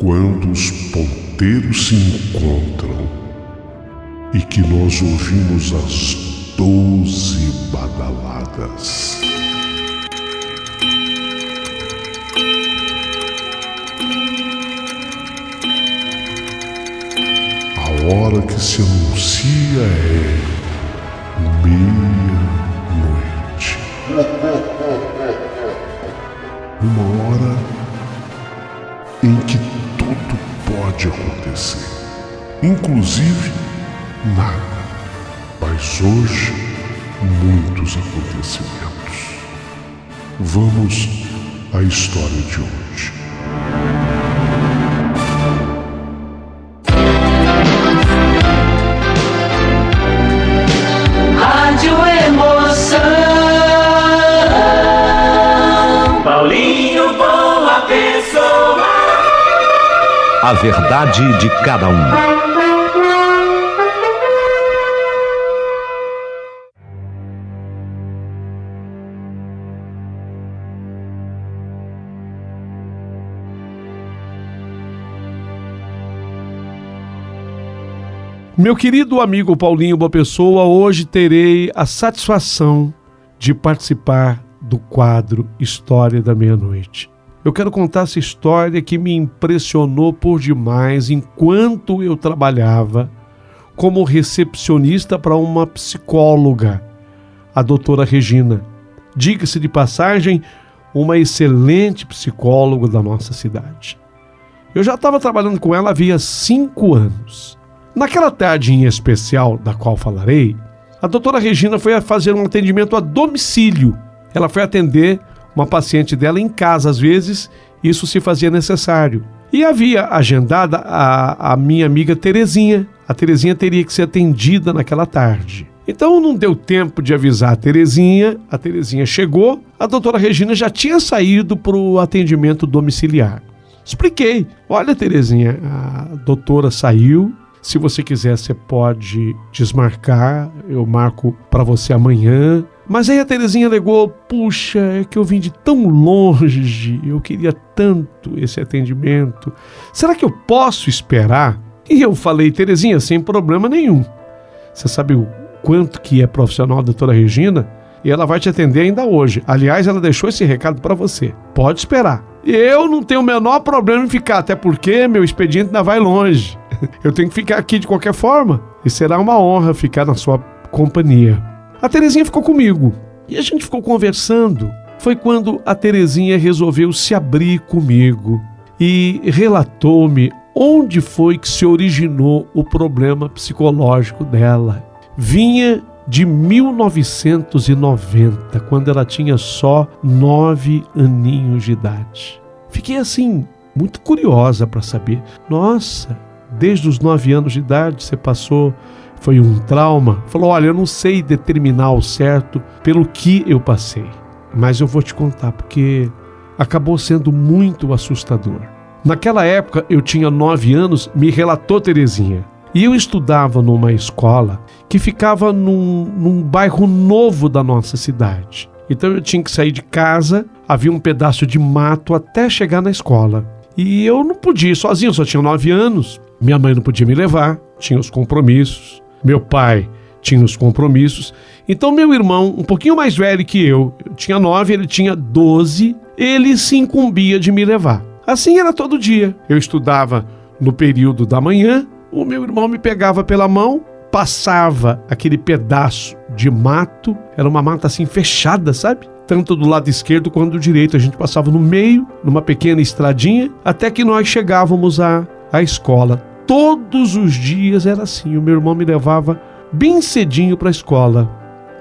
Quando os ponteiros se encontram e que nós ouvimos as 12 badaladas. A hora que se anuncia é meia-noite. Uma hora em que tudo pode acontecer, inclusive nada. Mas hoje, muitos acontecimentos. Vamos à história de hoje. Rádio Emoção, Paulinho Boa Pessoa. A verdade de cada um. Meu querido amigo Paulinho Boa Pessoa, hoje terei a satisfação de participar do quadro História da Meia-Noite. Eu quero contar essa história que me impressionou por demais enquanto eu trabalhava como recepcionista para uma psicóloga, a doutora Regina. Diga-se de passagem, uma excelente psicóloga da nossa cidade. Eu já estava trabalhando com ela havia 5 anos. Naquela tarde em especial, da qual falarei, a doutora Regina foi fazer um atendimento a domicílio. Ela foi atender uma paciente dela em casa, às vezes, isso se fazia necessário. E havia agendada a minha amiga Terezinha. A Terezinha teria que ser atendida naquela tarde. Então não deu tempo de avisar a Terezinha chegou, a doutora Regina já tinha saído para o atendimento domiciliar. Expliquei, olha Terezinha, a doutora saiu, se você quiser você pode desmarcar, eu marco para você amanhã. Mas aí a Terezinha alegou, puxa, é que eu vim de tão longe, eu queria tanto esse atendimento, será que eu posso esperar? E eu falei, Terezinha, sem problema nenhum. Você sabe o quanto que é profissional a doutora Regina? E ela vai te atender ainda hoje. Aliás, ela deixou esse recado para você. Pode esperar. Eu não tenho o menor problema em ficar, até porque meu expediente ainda vai longe. Eu tenho que ficar aqui de qualquer forma. E será uma honra ficar na sua companhia. A Terezinha ficou comigo. E a gente ficou conversando. Foi quando a Terezinha resolveu se abrir comigo. E relatou-me onde foi que se originou o problema psicológico dela. Vinha de 1990, quando ela tinha só 9 aninhos de idade. Fiquei assim, muito curiosa para saber. Nossa, desde os 9 anos de idade você passou, foi um trauma? Falou, olha, eu não sei determinar ao certo pelo que eu passei, mas eu vou te contar, porque acabou sendo muito assustador. Naquela época, eu tinha 9 anos, me relatou Terezinha. E eu estudava numa escola que ficava num bairro novo da nossa cidade. Então eu tinha que sair de casa, havia um pedaço de mato até chegar na escola. E eu não podia ir sozinho, eu só tinha 9 anos. Minha mãe não podia me levar, tinha os compromissos. Meu pai tinha os compromissos. Então meu irmão, um pouquinho mais velho que eu tinha 9, ele tinha 12, ele se incumbia de me levar. Assim era todo dia. Eu estudava no período da manhã, o meu irmão me pegava pela mão, passava aquele pedaço de mato, era uma mata assim fechada, sabe? Tanto do lado esquerdo quanto do direito, a gente passava no meio, numa pequena estradinha, até que nós chegávamos à escola. Todos os dias era assim, o meu irmão me levava bem cedinho para a escola.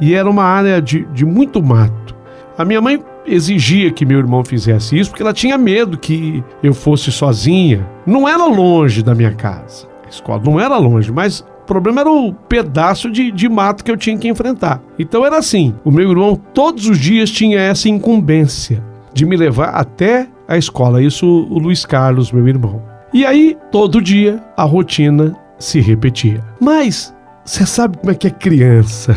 E era uma área de muito mato. A minha mãe exigia que meu irmão fizesse isso, porque ela tinha medo que eu fosse sozinha. Não era longe da minha casa. A escola não era longe, mas o problema era o pedaço de mato que eu tinha que enfrentar. Então era assim, o meu irmão todos os dias tinha essa incumbência de me levar até a escola. Isso o Luiz Carlos, meu irmão. E aí, todo dia, a rotina se repetia. Mas, você sabe como é que é criança?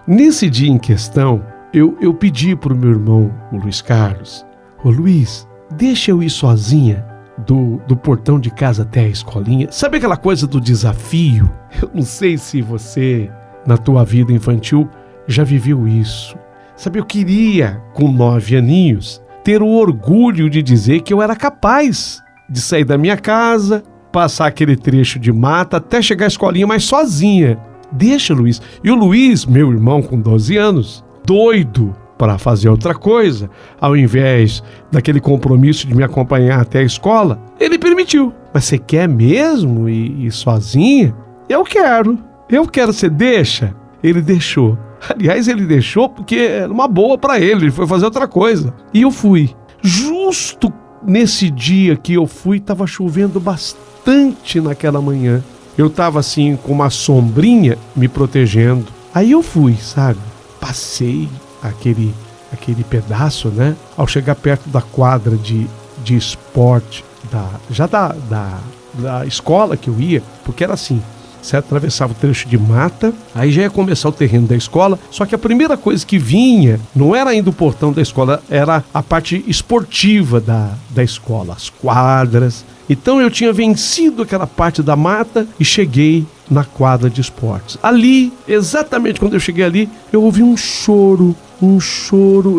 Nesse dia em questão, eu pedi para o meu irmão, o Luiz Carlos, ô Luiz, deixa eu ir sozinha do portão de casa até a escolinha. Sabe aquela coisa do desafio? Eu não sei se você, na tua vida infantil, já viveu isso. Sabe, eu queria, com 9 aninhos, ter o orgulho de dizer que eu era capaz de sair da minha casa, passar aquele trecho de mata até chegar à escolinha, mas sozinha. Deixa, Luiz. E o Luiz, meu irmão com 12 anos, doido para fazer outra coisa, ao invés daquele compromisso de me acompanhar até a escola, ele permitiu. Mas você quer mesmo ir sozinha? Eu quero. Você deixa? Ele deixou. Aliás, ele deixou porque era uma boa para ele foi fazer outra coisa. E eu fui. Justo nesse dia que eu fui, estava chovendo bastante naquela manhã. Eu estava assim, com uma sombrinha me protegendo. Aí eu fui, sabe? Passei aquele pedaço, né? Ao chegar perto da quadra de esporte, da escola que eu ia, porque era assim, você atravessava o trecho de mata, aí já ia começar o terreno da escola, só que a primeira coisa que vinha, não era ainda o portão da escola, era a parte esportiva da escola, as quadras. Então eu tinha vencido aquela parte da mata e cheguei na quadra de esportes. Ali, exatamente quando eu cheguei ali, eu ouvi um choro,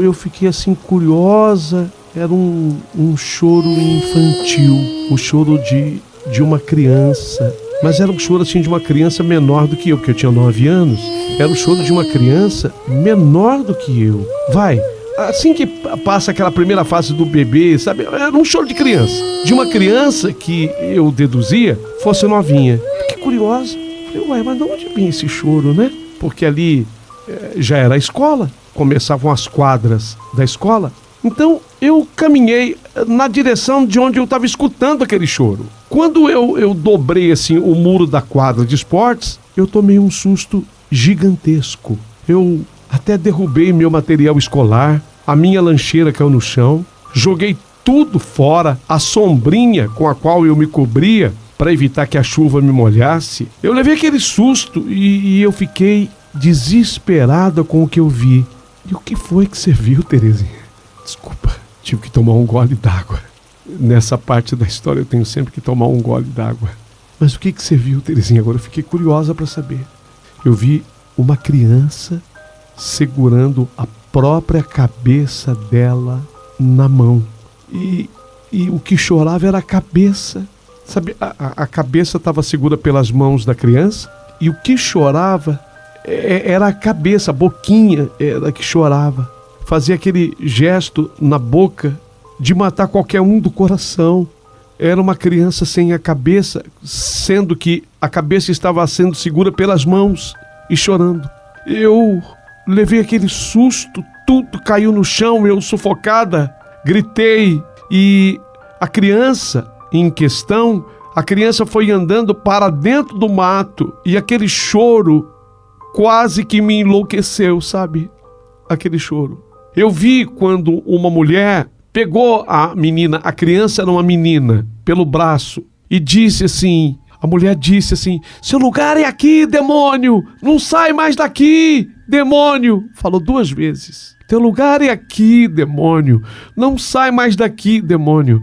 eu fiquei assim curiosa, era um choro infantil, um choro de uma criança, mas era um choro assim de uma criança menor do que eu, porque eu tinha 9 anos, era o choro de uma criança menor do que eu. Assim que passa aquela primeira fase do bebê, sabe? Era um choro de criança. De uma criança que eu deduzia fosse novinha. Fiquei curiosa. Falei, mas de onde vem esse choro, né? Porque ali já era a escola. Começavam as quadras da escola. Então eu caminhei na direção de onde eu estava escutando aquele choro. Quando eu dobrei assim o muro da quadra de esportes, eu tomei um susto gigantesco. Eu até derrubei meu material escolar, a minha lancheira caiu no chão, joguei tudo fora, a sombrinha com a qual eu me cobria para evitar que a chuva me molhasse. Eu levei aquele susto e eu fiquei desesperada com o que eu vi. E o que foi que você viu, Terezinha? Desculpa, tive que tomar um gole d'água. Nessa parte da história eu tenho sempre que tomar um gole d'água. Mas o que você viu, Terezinha? Agora eu fiquei curiosa para saber. Eu vi uma criança segurando a própria cabeça dela na mão. E o que chorava era a cabeça. Sabe, a cabeça estava segura pelas mãos da criança e o que chorava era a cabeça, a boquinha era que chorava. Fazia aquele gesto na boca de matar qualquer um do coração. Era uma criança sem a cabeça, sendo que a cabeça estava sendo segura pelas mãos e chorando. Eu levei aquele susto, tudo caiu no chão, eu sufocada, gritei e a criança em questão, a criança foi andando para dentro do mato e aquele choro quase que me enlouqueceu, sabe? Aquele choro. Eu vi quando uma mulher pegou a menina, a criança era uma menina, pelo braço e disse assim, a mulher disse assim, seu lugar é aqui, demônio, não sai mais daqui, demônio. Falou 2 vezes, teu lugar é aqui, demônio, não sai mais daqui, demônio.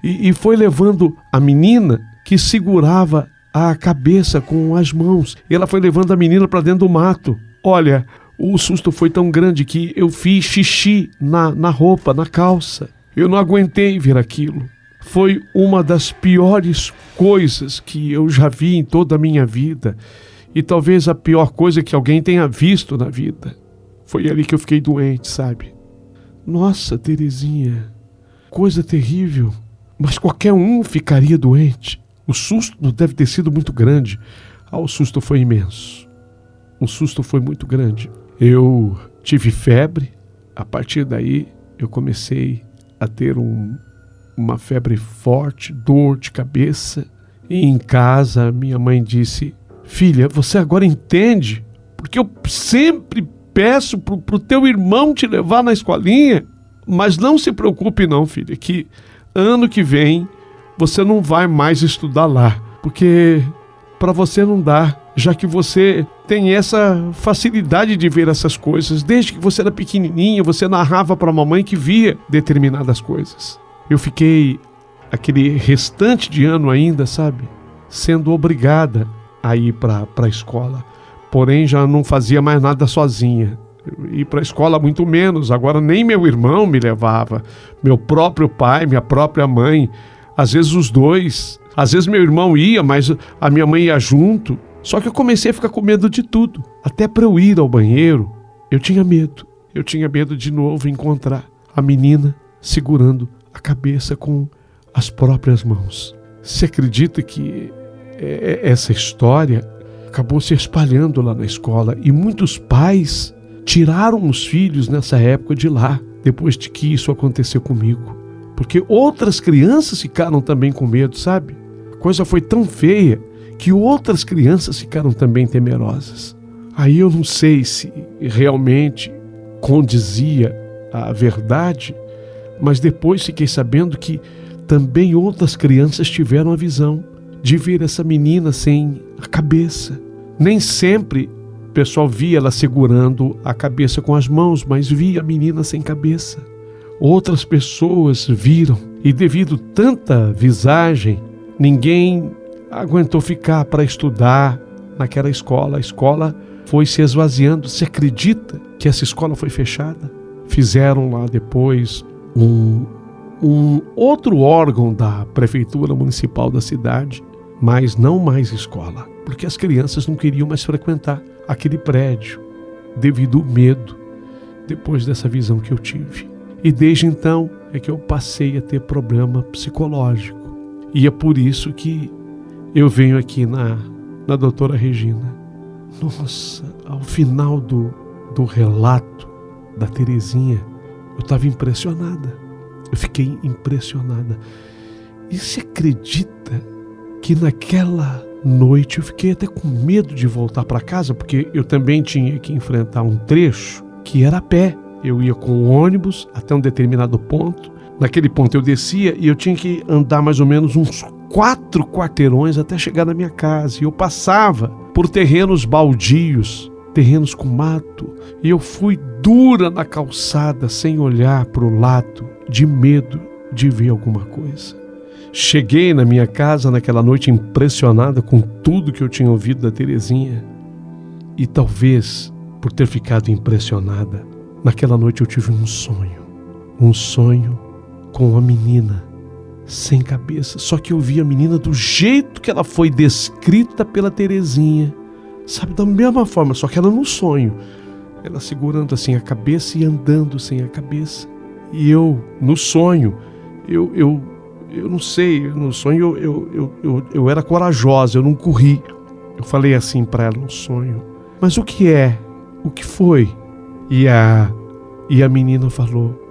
E foi levando a menina que segurava a cabeça com as mãos. E ela foi levando a menina para dentro do mato. Olha, o susto foi tão grande que eu fiz xixi na roupa, na calça. Eu não aguentei ver aquilo. Foi uma das piores coisas que eu já vi em toda a minha vida. E talvez a pior coisa que alguém tenha visto na vida. Foi ali que eu fiquei doente, sabe? Nossa, Terezinha, coisa terrível. Mas qualquer um ficaria doente. O susto deve ter sido muito grande. O susto foi imenso. O susto foi muito grande. Eu tive febre. A partir daí, eu comecei a ter uma febre forte, dor de cabeça. E em casa, minha mãe disse, filha, você agora entende? Porque eu sempre peço pro teu irmão te levar na escolinha. Mas não se preocupe não, filha, que ano que vem você não vai mais estudar lá. Porque para você não dá, já que você tem essa facilidade de ver essas coisas. Desde que você era pequenininha, você narrava para a mamãe que via determinadas coisas. Eu fiquei aquele restante de ano ainda, sabe? Sendo obrigada a ir para a escola. Porém, já não fazia mais nada sozinha. Ir para a escola muito menos. Agora nem meu irmão me levava. Meu próprio pai, minha própria mãe. Às vezes os dois. Às vezes meu irmão ia, mas a minha mãe ia junto. Só que eu comecei a ficar com medo de tudo. Até para eu ir ao banheiro, eu tinha medo. Eu tinha medo de novo encontrar a menina segurando a cabeça com as próprias mãos. Você acredita que essa história acabou se espalhando lá na escola e muitos pais tiraram os filhos nessa época de lá, depois de que isso aconteceu comigo? Porque outras crianças ficaram também com medo, sabe? A coisa foi tão feia que outras crianças ficaram também temerosas. Aí eu não sei se realmente condizia a verdade, mas depois fiquei sabendo que também outras crianças tiveram a visão de ver essa menina sem a cabeça. Nem sempre o pessoal via ela segurando a cabeça com as mãos, mas via a menina sem cabeça. Outras pessoas viram e devido a tanta visagem, ninguém aguentou ficar para estudar naquela escola. A escola foi se esvaziando. Você acredita que essa escola foi fechada? Fizeram lá depois um outro órgão da prefeitura municipal da cidade, mas não mais escola, porque as crianças não queriam mais frequentar aquele prédio devido ao medo, depois dessa visão que eu tive. E desde então é que eu passei a ter problema psicológico. E é por isso que eu venho aqui na doutora Regina. Nossa, ao final do relato da Terezinha, eu estava impressionada. Eu fiquei impressionada. E você acredita que naquela noite eu fiquei até com medo de voltar para casa, porque eu também tinha que enfrentar um trecho que era a pé. Eu ia com o ônibus até um determinado ponto. Naquele ponto eu descia e eu tinha que andar mais ou menos uns 4 quarteirões até chegar na minha casa. E eu passava por terrenos baldios, terrenos com mato. E eu fui dura na calçada, sem olhar para o lado, de medo de ver alguma coisa. Cheguei na minha casa naquela noite impressionada com tudo que eu tinha ouvido da Terezinha. E talvez, por ter ficado impressionada, naquela noite eu tive um sonho com uma menina sem cabeça. Só que eu vi a menina do jeito que ela foi descrita pela Terezinha, sabe, da mesma forma, só que ela no sonho, ela segurando assim a cabeça e andando sem a cabeça. E eu, no sonho, eu não sei, no sonho eu era corajosa, eu não corri. Eu falei assim para ela no sonho: mas o que é? O que foi? E a menina falou: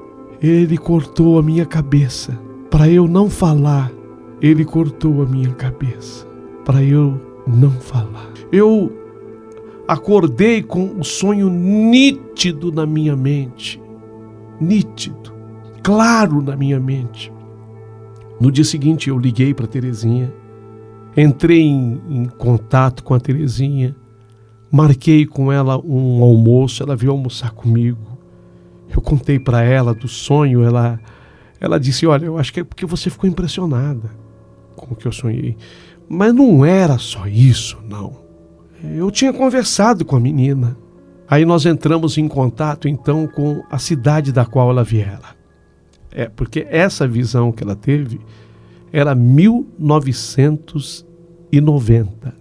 ele cortou a minha cabeça para eu não falar. Ele cortou a minha cabeça para eu não falar. Eu acordei com um sonho nítido na minha mente. Nítido, claro na minha mente. No dia seguinte eu liguei para a Terezinha, entrei em contato com a Terezinha, marquei com ela um almoço, ela veio almoçar comigo. Eu contei para ela do sonho, ela disse: olha, eu acho que é porque você ficou impressionada com o que eu sonhei. Mas não era só isso, não. Eu tinha conversado com a menina. Aí nós entramos em contato então com a cidade da qual ela viera. Porque essa visão que ela teve era 1990,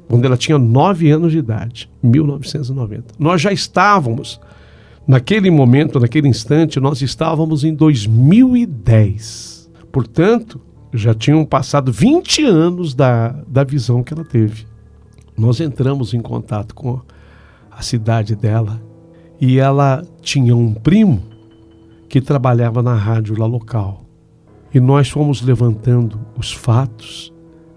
quando ela tinha 9 anos de idade, 1990. Nós já estávamos, naquele momento, naquele instante, nós estávamos em 2010. Portanto, já tinham passado 20 anos da visão que ela teve. Nós entramos em contato com a cidade dela e ela tinha um primo que trabalhava na rádio lá local. E nós fomos levantando os fatos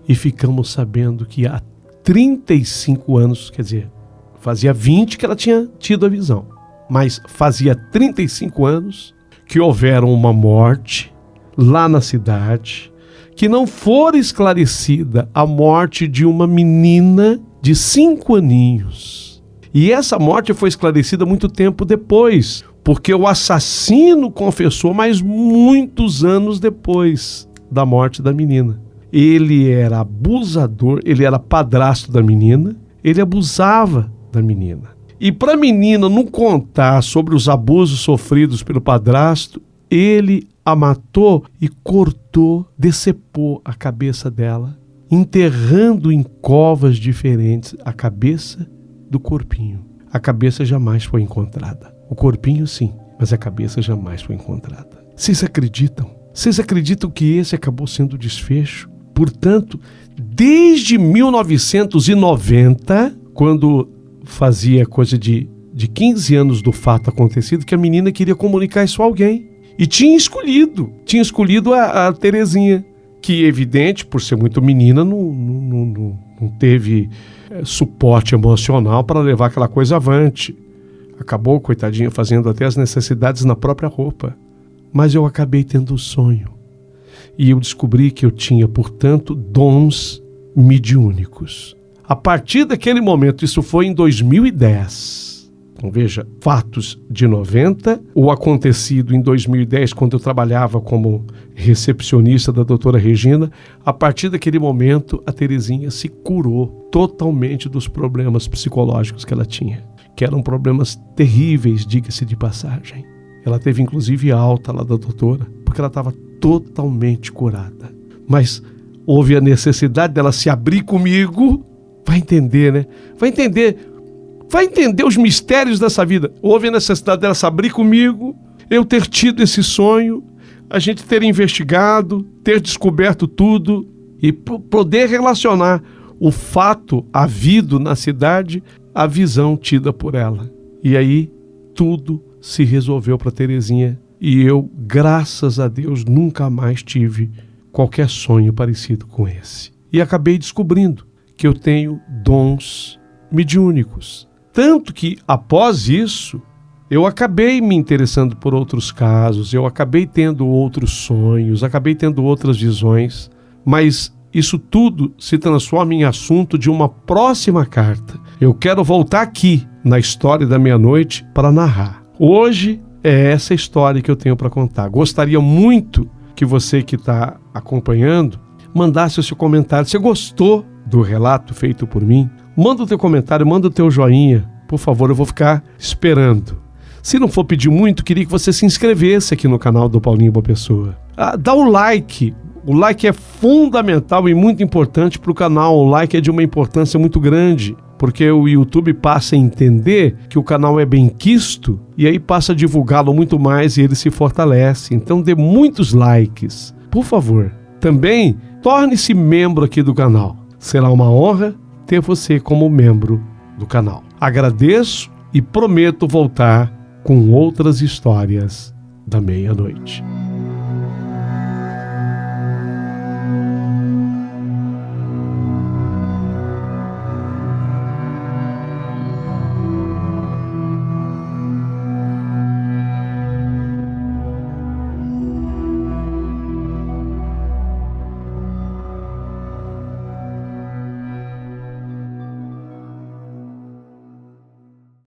e ficamos sabendo que há 35 anos, quer dizer, fazia 20 que ela tinha tido a visão, mas fazia 35 anos que houveram uma morte lá na cidade, que não fora esclarecida a morte de uma menina de 5 aninhos. E essa morte foi esclarecida muito tempo depois, porque o assassino confessou, mas muitos anos depois. da morte da menina. Ele era abusador, ele era padrasto da menina, ele abusava da menina. E para a menina não contar sobre os abusos sofridos pelo padrasto, ele a matou e cortou, decepou a cabeça dela, enterrando em covas diferentes a cabeça do corpinho. A cabeça jamais foi encontrada. O corpinho sim, mas a cabeça jamais foi encontrada. Vocês acreditam? Vocês acreditam que esse acabou sendo o desfecho? Portanto, desde 1990, quando fazia coisa de 15 anos do fato acontecido, que a menina queria comunicar isso a alguém. E tinha escolhido a Terezinha, que, evidente, por ser muito menina, não teve suporte emocional para levar aquela coisa avante. Acabou, coitadinha, fazendo até as necessidades na própria roupa. Mas eu acabei tendo um sonho. E eu descobri que eu tinha, portanto, dons mediúnicos. A partir daquele momento, isso foi em 2010. Então veja, fatos de 90, o acontecido em 2010, quando eu trabalhava como recepcionista da doutora Regina. A partir daquele momento, a Terezinha se curou totalmente dos problemas psicológicos que ela tinha, que eram problemas terríveis, diga-se de passagem. Ela teve inclusive alta lá da doutora, porque ela estava totalmente curada. Mas houve a necessidade dela se abrir comigo. Vai entender, né? Vai entender os mistérios dessa vida. Houve a necessidade dela se abrir comigo, eu ter tido esse sonho, a gente ter investigado, ter descoberto tudo e poder relacionar o fato havido na cidade à visão tida por ela. E aí tudo se resolveu para Terezinha e eu, graças a Deus, nunca mais tive qualquer sonho parecido com esse. E acabei descobrindo que eu tenho dons mediúnicos. Tanto que, após isso, eu acabei me interessando por outros casos, eu acabei tendo outros sonhos, acabei tendo outras visões, mas isso tudo se transforma em assunto de uma próxima carta. Eu quero voltar aqui, na História da Meia-Noite, para narrar. Hoje é essa história que eu tenho para contar. Gostaria muito que você que está acompanhando mandasse o seu comentário. Você gostou do relato feito por mim? Manda o teu comentário, manda o teu joinha. Por favor, eu vou ficar esperando. Se não for pedir muito, queria que você se inscrevesse aqui no canal do Paulinho Boa Pessoa. Dá o like. O like é fundamental e muito importante para o canal. O like é de uma importância muito grande, porque o YouTube passa a entender que o canal é benquisto e aí passa a divulgá-lo muito mais e ele se fortalece. Então dê muitos likes, por favor. Também torne-se membro aqui do canal. Será uma honra ter você como membro do canal. Agradeço e prometo voltar com outras histórias da meia-noite.